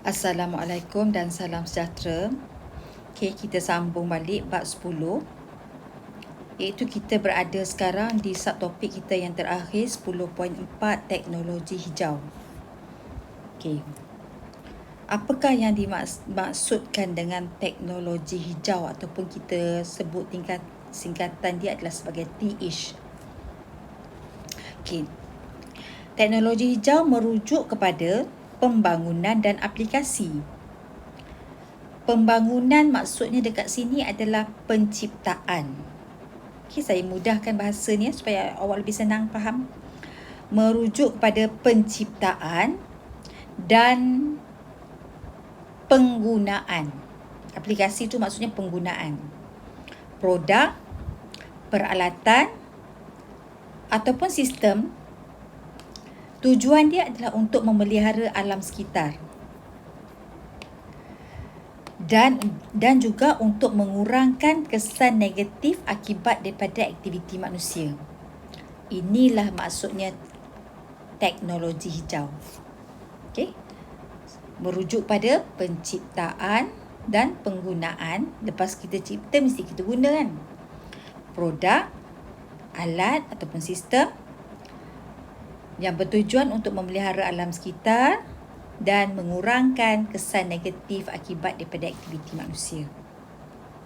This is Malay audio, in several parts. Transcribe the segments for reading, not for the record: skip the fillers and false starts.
Assalamualaikum dan salam sejahtera. Okay, kita sambung balik bab 10, iaitu kita berada sekarang di subtopik kita yang terakhir 10.4 teknologi hijau. Okay. Apakah yang dimaksudkan dengan teknologi hijau ataupun kita sebut singkatan dia adalah sebagai TH. Okay. Teknologi hijau merujuk kepada pembangunan dan aplikasi. Pembangunan maksudnya dekat sini adalah penciptaan. Okay, saya mudahkan bahasa ni supaya awak lebih senang faham. Merujuk kepada penciptaan dan penggunaan. Aplikasi itu maksudnya penggunaan. Produk, peralatan ataupun sistem. Tujuan dia adalah untuk memelihara alam sekitar. Dan juga untuk mengurangkan kesan negatif akibat daripada aktiviti manusia. Inilah maksudnya teknologi hijau. Okey. Merujuk pada penciptaan dan penggunaan. Lepas kita cipta mesti kita guna kan. Produk, alat ataupun sistem yang bertujuan untuk memelihara alam sekitar dan mengurangkan kesan negatif akibat daripada aktiviti manusia.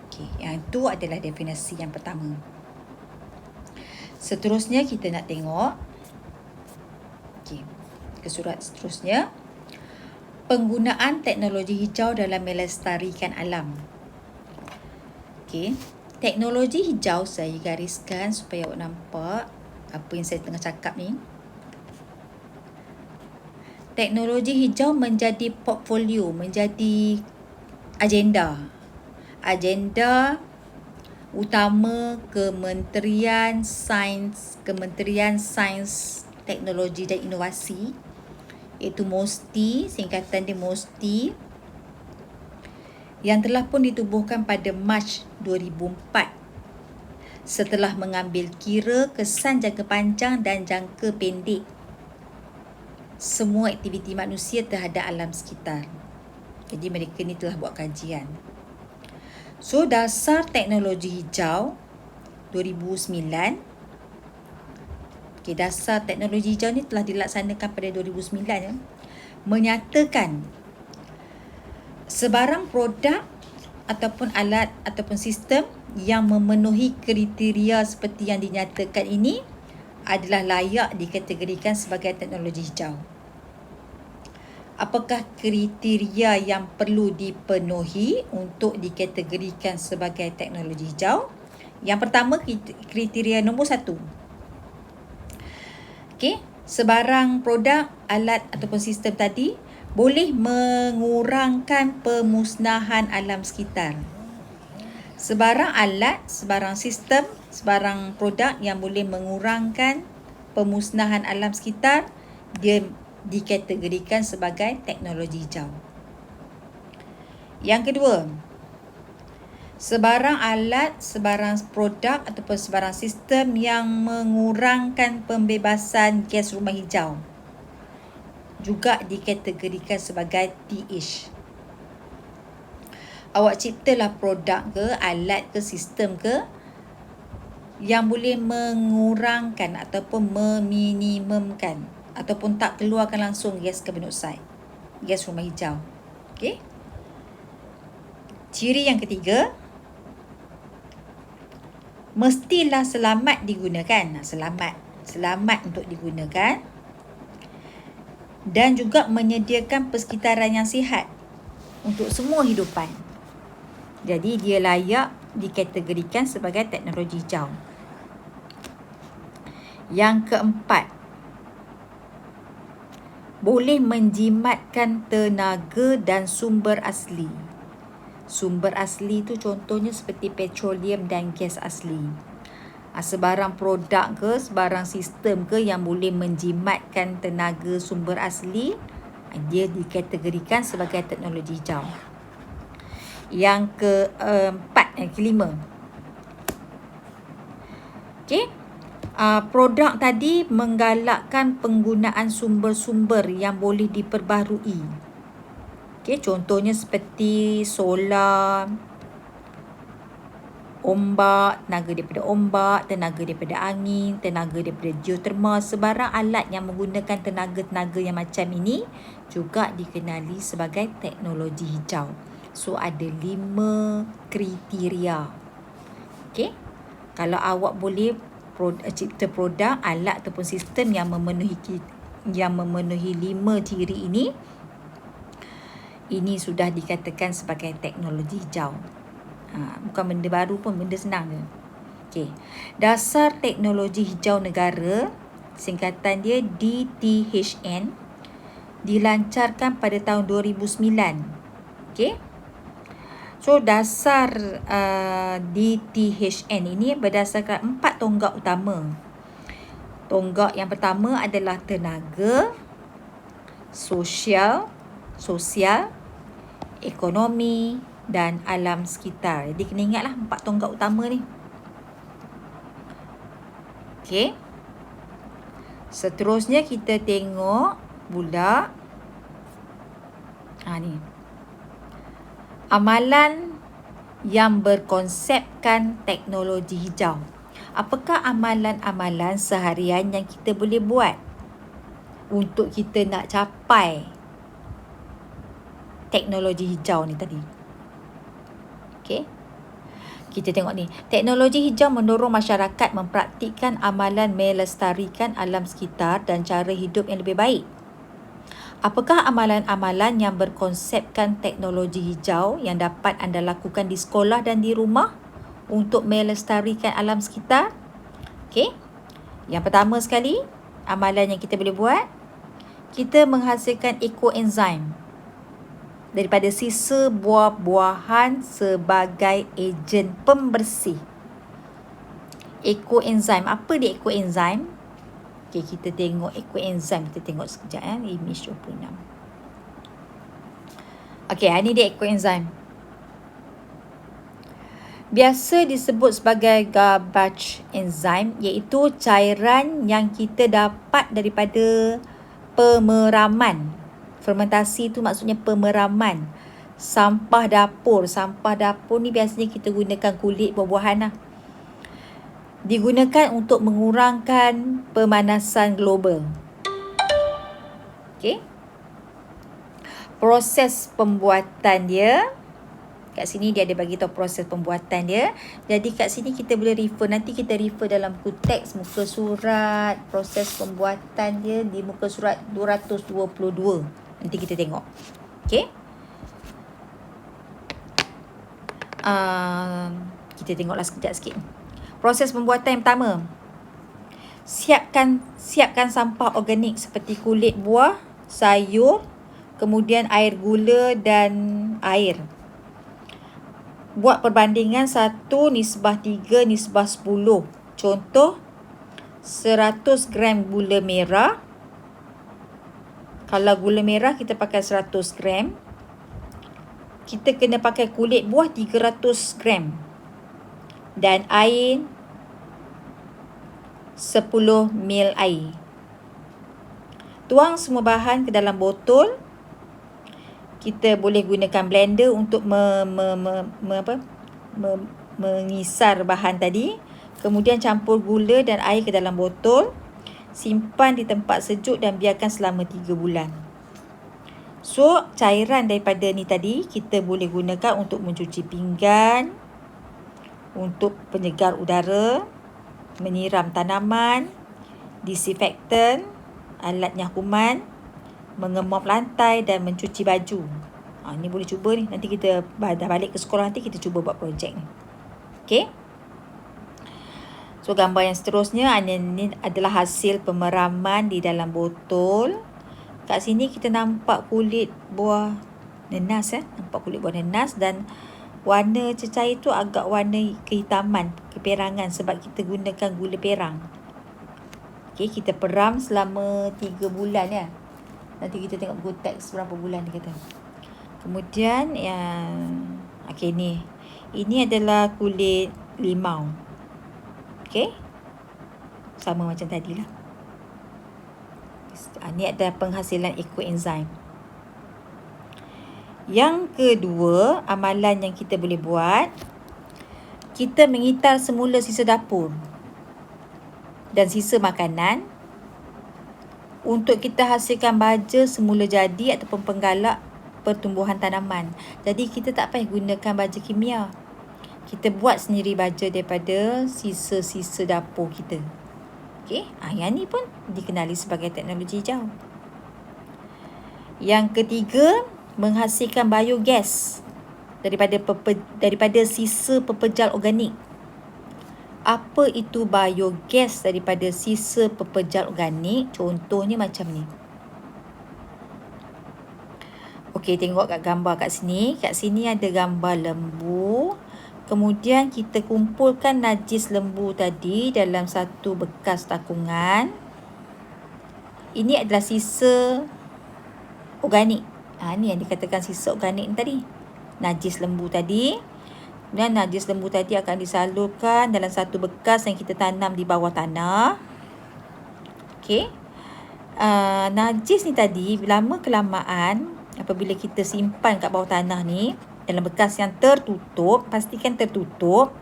Okey, yang itu adalah definisi yang pertama. Seterusnya kita nak tengok ke surat seterusnya. Penggunaan teknologi hijau dalam melestarikan alam. Okey, teknologi hijau saya gariskan supaya awak nampak apa yang saya tengah cakap ni. Teknologi hijau menjadi portfolio, menjadi agenda utama Kementerian Sains, Teknologi dan Inovasi, iaitu MOSTI, singkatan dia MOSTI, yang telah pun ditubuhkan pada Mac 2004 setelah mengambil kira kesan jangka panjang dan jangka pendek semua aktiviti manusia terhadap alam sekitar. Jadi mereka ni telah buat kajian. So, dasar teknologi hijau 2009. Okay, dasar teknologi hijau ni telah dilaksanakan pada 2009 ya. Menyatakan sebarang produk ataupun alat ataupun sistem yang memenuhi kriteria seperti yang dinyatakan ini adalah layak dikategorikan sebagai teknologi hijau. Apakah kriteria yang perlu dipenuhi untuk dikategorikan sebagai teknologi hijau? Yang pertama, kriteria nombor 1. Okey, sebarang produk, alat ataupun sistem tadi boleh mengurangkan pemusnahan alam sekitar. Sebarang alat, sebarang sistem, sebarang produk yang boleh mengurangkan pemusnahan alam sekitar, dia dikategorikan sebagai teknologi hijau. Yang kedua, sebarang alat, sebarang produk ataupun sebarang sistem yang mengurangkan pembebasan gas rumah hijau juga dikategorikan sebagai TH. Awak ciptalah produk ke, alat ke, sistem ke yang boleh mengurangkan ataupun meminimumkan ataupun tak keluarkan langsung gas karbon dioksida, gas rumah hijau. Okey. Ciri yang ketiga, mestilah selamat digunakan. Selamat untuk digunakan dan juga menyediakan persekitaran yang sihat untuk semua hidupan. Jadi dia layak dikategorikan sebagai teknologi hijau. Yang keempat, boleh menjimatkan tenaga dan sumber asli. Sumber asli itu contohnya seperti petroleum dan gas asli. Sebarang produk ke, sebarang sistem ke yang boleh menjimatkan tenaga sumber asli, dia dikategorikan sebagai teknologi hijau. Yang kelima. Okey. Produk tadi menggalakkan penggunaan sumber-sumber yang boleh diperbaharui. Okey, contohnya seperti solar, ombak, tenaga daripada ombak, tenaga daripada angin, tenaga daripada geotermal, sebarang alat yang menggunakan tenaga-tenaga yang macam ini juga dikenali sebagai teknologi hijau. So ada 5 kriteria. Okey. Kalau awak boleh cipta produk, alat ataupun sistem yang memenuhi 5 ciri ini sudah dikatakan sebagai teknologi hijau. Bukan benda baru pun, benda senang je. Okey. Dasar teknologi hijau negara, singkatan dia DTHN, dilancarkan pada tahun 2009. Okey. So dasar DTHN ini berdasarkan 4 tonggak utama. Tonggak yang pertama adalah tenaga, sosial, ekonomi dan alam sekitar. Jadi kena ingatlah 4 tonggak utama ni. Okey. Seterusnya kita tengok pula ni. Amalan yang berkonsepkan teknologi hijau. Apakah amalan-amalan seharian yang kita boleh buat untuk kita nak capai teknologi hijau ni tadi? Okey. Kita tengok ni. Teknologi hijau mendorong masyarakat mempraktikkan amalan melestarikan alam sekitar dan cara hidup yang lebih baik. Apakah amalan-amalan yang berkonsepkan teknologi hijau yang dapat anda lakukan di sekolah dan di rumah untuk melestarikan alam sekitar? Okey. Yang pertama sekali, amalan yang kita boleh buat, kita menghasilkan ekoenzim daripada sisa buah-buahan sebagai ejen pembersih. Ekoenzim. Apa dia ekoenzim? Okey, kita tengok ekoenzim. Kita tengok sekejap image 26. Okey, ini dia ekoenzim. Biasa disebut sebagai garbage enzyme, iaitu cairan yang kita dapat daripada pemeraman. Fermentasi tu maksudnya pemeraman. Sampah dapur. Sampah dapur ni biasanya kita gunakan kulit buah-buahan lah. Digunakan untuk mengurangkan pemanasan global. Okey. Proses pembuatan dia. Kat sini dia ada bagi tahu proses pembuatan dia. Jadi kat sini kita boleh refer. Nanti kita refer dalam buku teks muka surat. Proses pembuatan dia di muka surat 222. Nanti kita tengok. Okey. Kita tengoklah sekejap sikit. Proses pembuatan yang pertama. Siapkan sampah organik seperti kulit buah, sayur, kemudian air gula dan air. Buat perbandingan 1:3:10. Contoh, 100 gram gula merah. Kalau gula merah kita pakai 100 gram. Kita kena pakai kulit buah 300 gram. Dan air 10 ml air. Tuang semua bahan ke dalam botol. Kita boleh gunakan blender untuk mengisar bahan tadi. Kemudian campur gula dan air ke dalam botol. Simpan di tempat sejuk dan biarkan selama 3 bulan. So, cairan daripada ni tadi kita boleh gunakan untuk mencuci pinggan, untuk penyegar udara, menyiram tanaman, disinfektan, alat nyakuman, mengemop lantai dan mencuci baju. Ni boleh cuba ni. Nanti kita dah balik ke sekolah nanti kita cuba buat projek ni. Okey. So gambar yang seterusnya ini adalah hasil pemeraman di dalam botol. Kat sini kita nampak kulit buah nenas nampak kulit buah nenas dan warna cecair tu agak warna kehitaman, keperangan sebab kita gunakan gula perang. Okey, kita peram selama 3 bulan ya. Nanti kita tengok buku teks berapa bulan dia kata. Kemudian okey ni. Ini adalah kulit limau. Okey. Sama macam tadilah. Ini adalah penghasilan ekoenzim. Yang kedua, amalan yang kita boleh buat, kita mengitar semula sisa dapur dan sisa makanan untuk kita hasilkan baja semula jadi ataupun penggalak pertumbuhan tanaman. Jadi kita tak payah gunakan baja kimia. Kita buat sendiri baja daripada sisa-sisa dapur kita. Okey, yang ni pun dikenali sebagai teknologi hijau. Yang ketiga, menghasilkan biogas daripada sisa pepejal organik. Apa itu biogas daripada sisa pepejal organik? Contohnya macam ni. Okey, tengok kat gambar kat sini. Kat sini ada gambar lembu. Kemudian kita kumpulkan najis lembu tadi dalam satu bekas takungan. Ini adalah sisa organik. Ni yang dikatakan sisa organik ni tadi. Najis lembu tadi. Dan najis lembu tadi akan disalurkan dalam satu bekas yang kita tanam di bawah tanah. Okey. Najis ni tadi lama kelamaan apabila kita simpan kat bawah tanah ni dalam bekas yang tertutup, pastikan tertutup,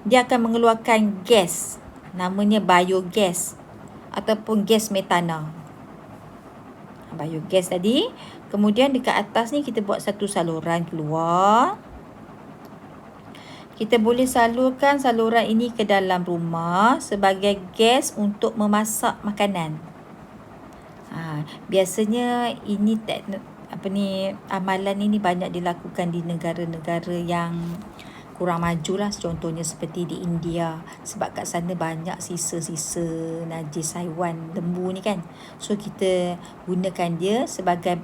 dia akan mengeluarkan gas namanya biogas ataupun gas metana. Biogas tadi. Kemudian dekat atas ni kita buat satu saluran keluar. Kita boleh salurkan saluran ini ke dalam rumah sebagai gas untuk memasak makanan. Biasanya ini amalan ini banyak dilakukan di negara-negara yang kurang maju lah. Contohnya seperti di India. Sebab kat sana banyak sisa-sisa najis haiwan lembu ni kan. So kita gunakan dia sebagai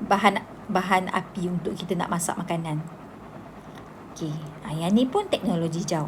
bahan api untuk kita nak masak makanan. Okey, yang ni pun teknologi hijau.